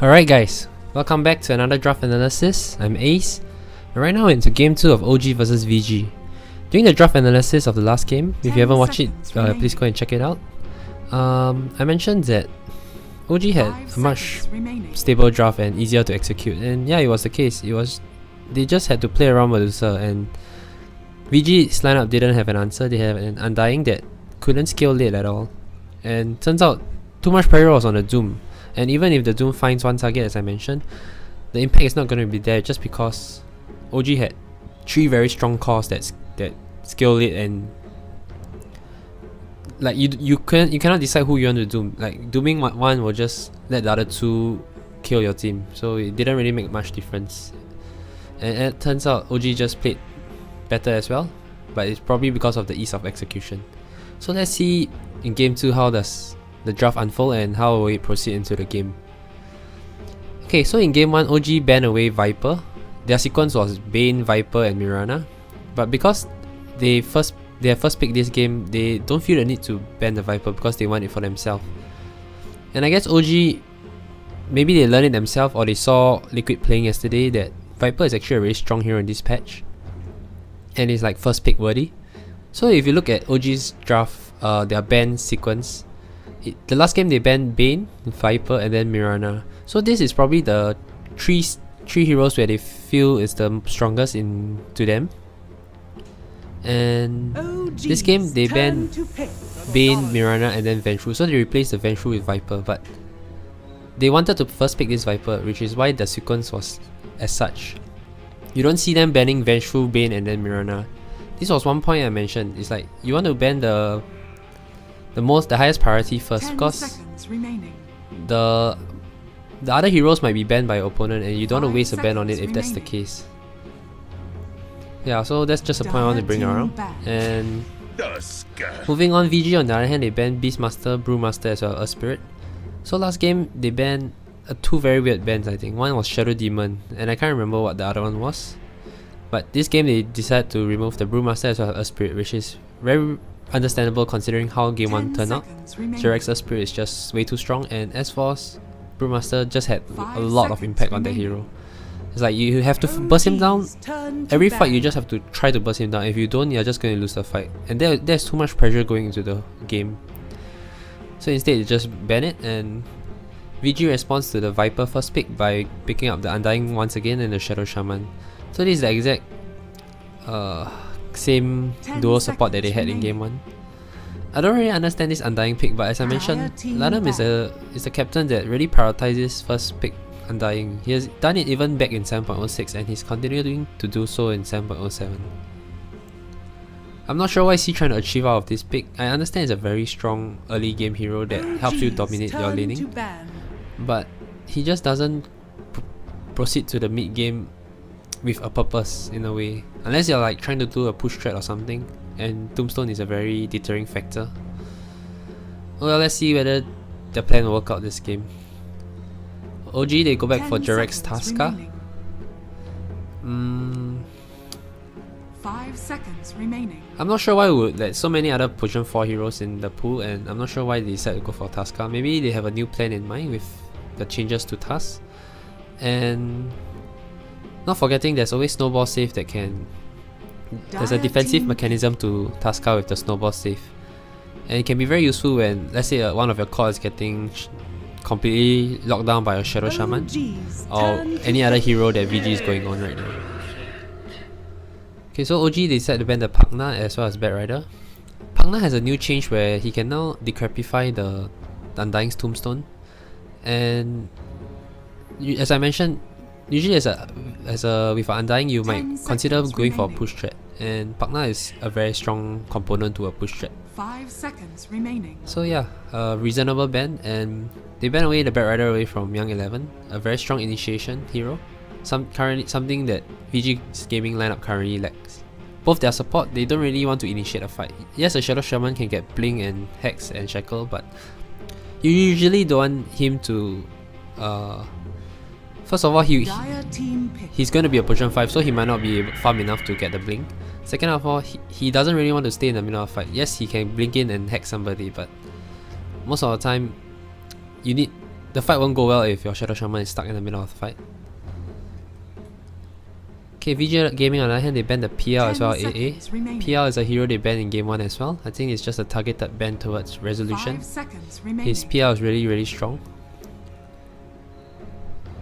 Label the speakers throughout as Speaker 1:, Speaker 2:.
Speaker 1: Alright guys, welcome back to another draft analysis. I'm Ace, and right now we're into game 2 of OG vs VG. During the draft analysis of the last game, if you haven't watched it, please go and check it out. I mentioned that OG had a much stable draft and easier to execute, and yeah, it was the case. They just had to play around Medusa, and VG's lineup didn't have an answer. They had an Undying that couldn't scale late at all, and turns out too much pressure was on the Doom. And even if the Doom finds one target, as I mentioned, the impact is not going to be there just because OG had 3 very strong cores that scale late, and like you cannot decide who you want to doom. Like dooming one will just let the other 2 kill your team, so it didn't really make much difference. And it turns out OG just played better as well, but it's probably because of the ease of execution. So let's see in game 2 how does the draft unfold and how will it proceed into the game. Okay, so in game 1, OG banned away Viper. Their sequence was Bane, Viper and Mirana, but because they have first picked this game, they don't feel the need to ban the Viper because they want it for themselves. And I guess OG, maybe they learned it themselves, or they saw Liquid playing yesterday that Viper is actually a really strong hero in this patch, and it's like first pick worthy. So if you look at OG's draft, their ban sequence, the last game they banned Bane, Viper and then Mirana. So this is probably the three heroes where they feel is the strongest to them. And this game they banned Bane, Mirana and then Vengeful. So they replaced the Vengeful with Viper, but they wanted to first pick this Viper, which is why the sequence was as such. You don't see them banning Vengeful, Bane and then Mirana. This was one point I mentioned. It's like you want to ban the highest priority first, because the other heroes might be banned by your opponent and you don't want to waste a ban on it if that's the case. Yeah, so that's just a point I want to bring around. And moving on, VG on the other hand, they banned Beastmaster, Brewmaster as well as Spirit. So last game they banned 2 very weird bans, I think. One was Shadow Demon and I can't remember what the other one was. But this game they decided to remove the Brewmaster as well as Spirit, which is very understandable considering how game 1 turned out. Jerax's Spirit is just way too strong, and S4's Brewmaster just had a lot of impact on that hero. It's like you have to burst him down. Every fight you just have to try to burst him down. If you don't, you're just going to lose the fight, and there's too much pressure going into the game. So instead you just ban it, and VG responds to the Viper first pick by picking up the Undying once again and the Shadow Shaman. So this is the exact same dual support that they had in game 1. I don't really understand this Undying pick, but as I mentioned, Lanham is a captain that really prioritizes first pick Undying. He has done it even back in 7.06 and he's continuing to do so in 7.07. I'm not sure what is he trying to achieve out of this pick. I understand it's a very strong early game hero that helps you dominate your laning, but he just doesn't proceed to the mid game with a purpose in a way, unless you're like trying to do a push threat or something, and Tombstone is a very deterring factor. Well, let's see whether the plan will work out this game. OG they go back for Jerax Tasca.
Speaker 2: 5 seconds remaining.
Speaker 1: I'm not sure why we would let so many other Potion 4 heroes in the pool, and I'm not sure why they decided to go for Tasca. Maybe they have a new plan in mind with the changes to Task. And not forgetting there's always snowball save that can... There's a defensive mechanism to Tasca with the snowball save. And it can be very useful when, let's say one of your core is getting completely locked down by a Shadow Shaman or any other hero that VG is going on right now. Okay, so OG they decided to ban the Pagna as well as Bat Rider. Pagna has a new change where he can now decrepify the Undying's Tombstone. And as I mentioned, usually with an Undying you might consider going for a push threat, and Pagna is a very strong component to a push threat.
Speaker 2: 5 seconds remaining.
Speaker 1: So yeah, a reasonable ban, and they ban away the Bat Rider away from Young 11, a very strong initiation hero, something that VG's gaming lineup currently lacks. Both their support, they don't really want to initiate a fight. Yes, a Shadow Shaman can get Blink and Hex and Shackle, but you usually don't want him to first of all, he's going to be a Potion 5, so he might not be farm enough to get the Blink. Second of all, he doesn't really want to stay in the middle of the fight. Yes, he can blink in and hack somebody, but most of the time, you need the fight won't go well if your Shadow Shaman is stuck in the middle of the fight. Okay, VG Gaming on the other hand, they banned the PL as well, AA. PL is a hero they banned in game 1 as well. I think it's just a targeted ban towards resolution. His PL is really strong.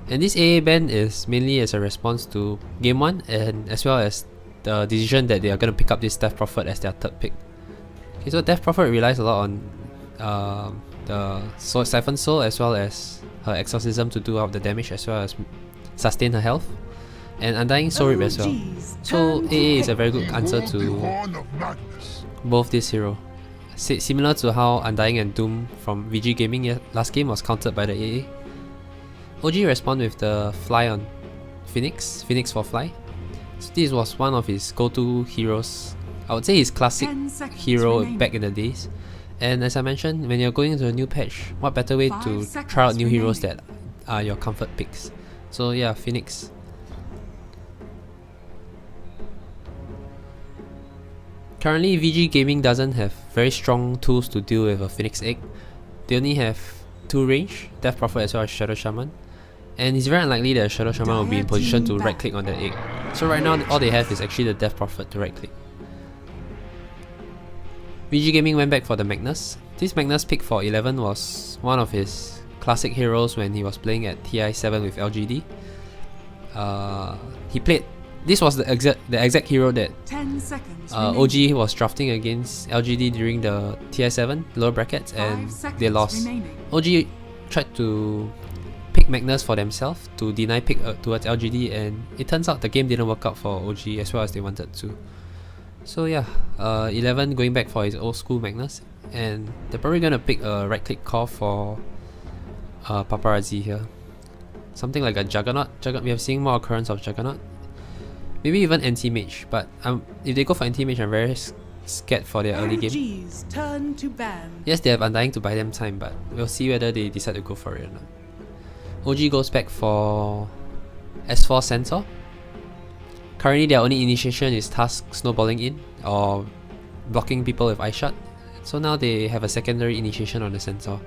Speaker 1: And this AA ban is mainly as a response to game 1 and as well as the decision that they are going to pick up this Death Prophet as their third pick. Okay, so Death Prophet relies a lot on the Siphon Soul as well as her Exorcism to do out the damage as well as sustain her health. And Undying Soul Rip as well. So AA is a very good answer to both this hero. Similar to how Undying and Doom from VG Gaming last game was countered by the AA. OG respond with the Fly on Phoenix for Fly. So this was one of his go-to heroes. I would say his classic hero back in the days. And as I mentioned, when you're going into a new patch, what better way to try out new heroes that are your comfort picks. So yeah, Phoenix. Currently, VG Gaming doesn't have very strong tools to deal with a Phoenix Egg. They only have 2 range, Death Prophet as well as Shadow Shaman. And it's very unlikely that Shadow Shaman will be in position to right click on the egg. So right now, all they have is actually the Death Prophet to right click. VG Gaming went back for the Magnus. This Magnus pick for 11 was one of his classic heroes when he was playing at TI7 with LGD. He played. This was the exact hero that OG was drafting against LGD during the TI7 lower brackets, and they lost. OG tried to pick Magnus for themselves to deny pick towards LGD, and it turns out the game didn't work out for OG as well as they wanted to. So yeah, 11 going back for his old school Magnus, and they're probably gonna pick a right click call for Paparazzi here. Something like a Juggernaut. We have seen more occurrence of Juggernaut. Maybe even anti-mage, but if they go for anti-mage, I'm very scared for their early game. Yes, they have Undying to buy them time, but we'll see whether they decide to go for it or not. OG goes back for S4 Centaur. Currently, their only initiation is task snowballing in or blocking people with Ice Shot. So now they have a secondary initiation on the Centaur.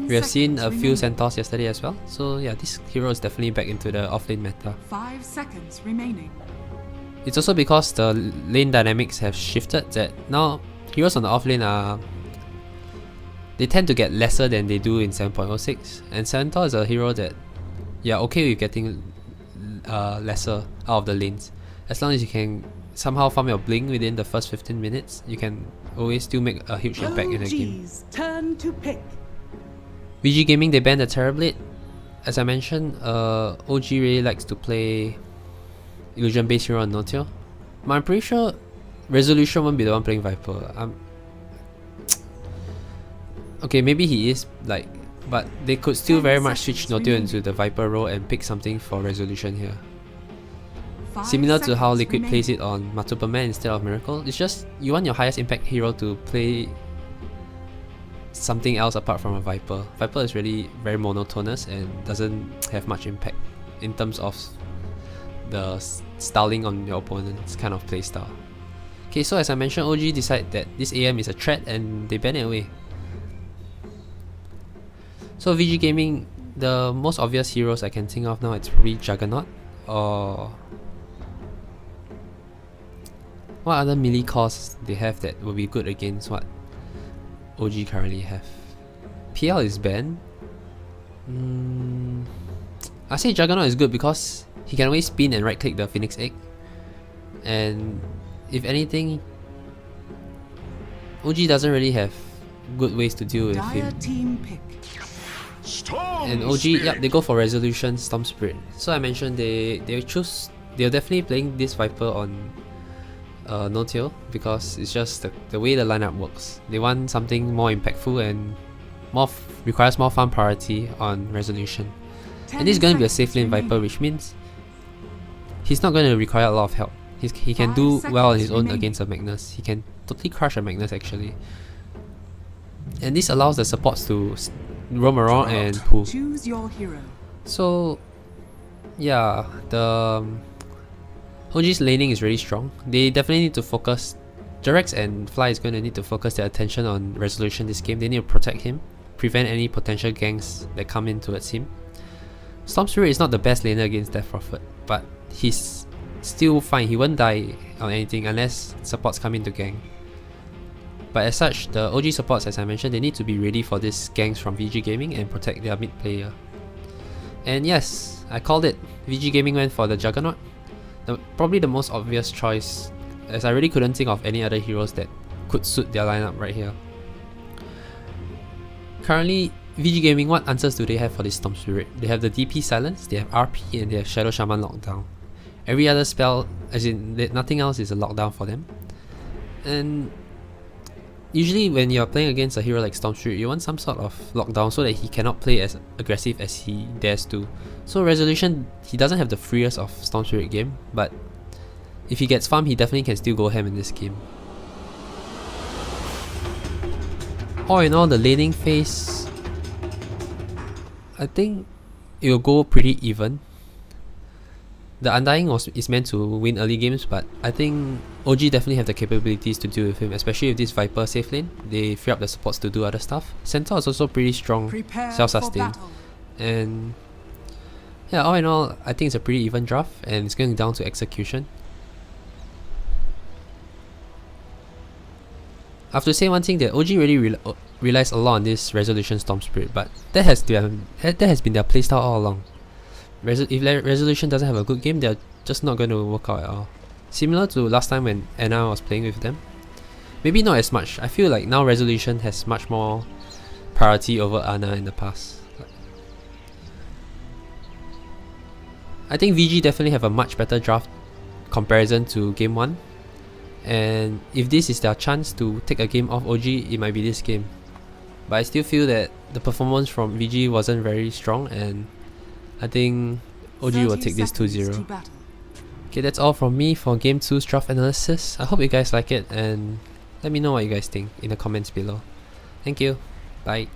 Speaker 1: We have seen a few Centaurs yesterday as well. So yeah, this hero is definitely back into the offlane meta.
Speaker 2: 5 seconds remaining.
Speaker 1: It's also because the lane dynamics have shifted that now heroes on the offlane are... they tend to get lesser than they do in 7.06, and Centaur is a hero that you're okay with getting lesser out of the lanes. As long as you can somehow farm your bling within the first 15 minutes, you can always still make a huge impact in the game.
Speaker 2: Turn to pick.
Speaker 1: VG Gaming, they banned the Terrorblade. As I mentioned, OG really likes to play illusion based hero on Notio. But I'm pretty sure Resolution won't be the one playing Viper. Okay, maybe he is, like, but they could still very much switch Notio into the Viper role and pick something for Resolution here. Similar to how Liquid plays it on Matupaman instead of Miracle. It's just you want your highest impact hero to play something else apart from a Viper. Viper is really very monotonous and doesn't have much impact in terms of the styling on your opponent's kind of playstyle. Okay, so as I mentioned, OG decide that this AM is a threat and they ban it away. So VG Gaming, the most obvious heroes I can think of now, it's probably Juggernaut, or what other melee cores they have that will be good against what OG currently have. PL is banned. I say Juggernaut is good because he can always spin and right click the Phoenix Egg, and if anything, OG doesn't really have good ways to deal with him. And OG, yep, they go for Resolution Storm Spirit. So I mentioned they're definitely playing this Viper on Notio because it's just the way the lineup works. They want something more impactful and requires more farm priority on Resolution. And this is going to be a safe lane Viper, which means he's not going to require a lot of help. He can do well on his own against a Magnus. He can totally crush a Magnus actually. And this allows the supports to roam around and pull.
Speaker 2: Choose your hero.
Speaker 1: So yeah, the OG's laning is really strong. They definitely need to focus. Jarex and Fly is going to need to focus their attention on Resolution this game. They need to protect him prevent any potential ganks that come in towards him. Storm Spirit is not the best laner against Death Prophet, but he's still fine. He won't die on anything unless supports come in to gank. But as such, the OG supports, as I mentioned, they need to be ready for these ganks from VG Gaming and protect their mid player. And yes, I called it. VG Gaming went for the Juggernaut. Probably the most obvious choice, as I really couldn't think of any other heroes that could suit their lineup right here. Currently, VG Gaming, what answers do they have for this Storm Spirit? They have the DP Silence, they have RP, and they have Shadow Shaman Lockdown. Every other spell, as in nothing else, is a lockdown for them. And usually when you're playing against a hero like Storm Spirit, you want some sort of lockdown so that he cannot play as aggressive as he dares to. So Resolution, he doesn't have the freest of Storm Spirit game, but if he gets farm, he definitely can still go ham in this game. All in all, the laning phase, I think it will go pretty even. The Undying is meant to win early games, but I think OG definitely have the capabilities to deal with him, especially with this Viper safe lane. They free up the supports to do other stuff. Centaur is also pretty strong, self-sustain. And yeah, all in all, I think it's a pretty even draft, and it's going down to execution. I have to say one thing, that OG really relies a lot on this Resolution Storm Spirit, but that has been their playstyle all along. If Resolution doesn't have a good game, they're just not going to work out at all. Similar to last time when Anna was playing with them. Maybe not as much. I feel like now Resolution has much more priority over Anna in the past. I think VG definitely have a much better draft comparison to game 1. And if this is their chance to take a game off OG, it might be this game. But I still feel that the performance from VG wasn't very strong, and I think OG will take this 2-0. Okay, that's all from me for Game 2's draft analysis. I hope you guys like it, and let me know what you guys think in the comments below. Thank you. Bye.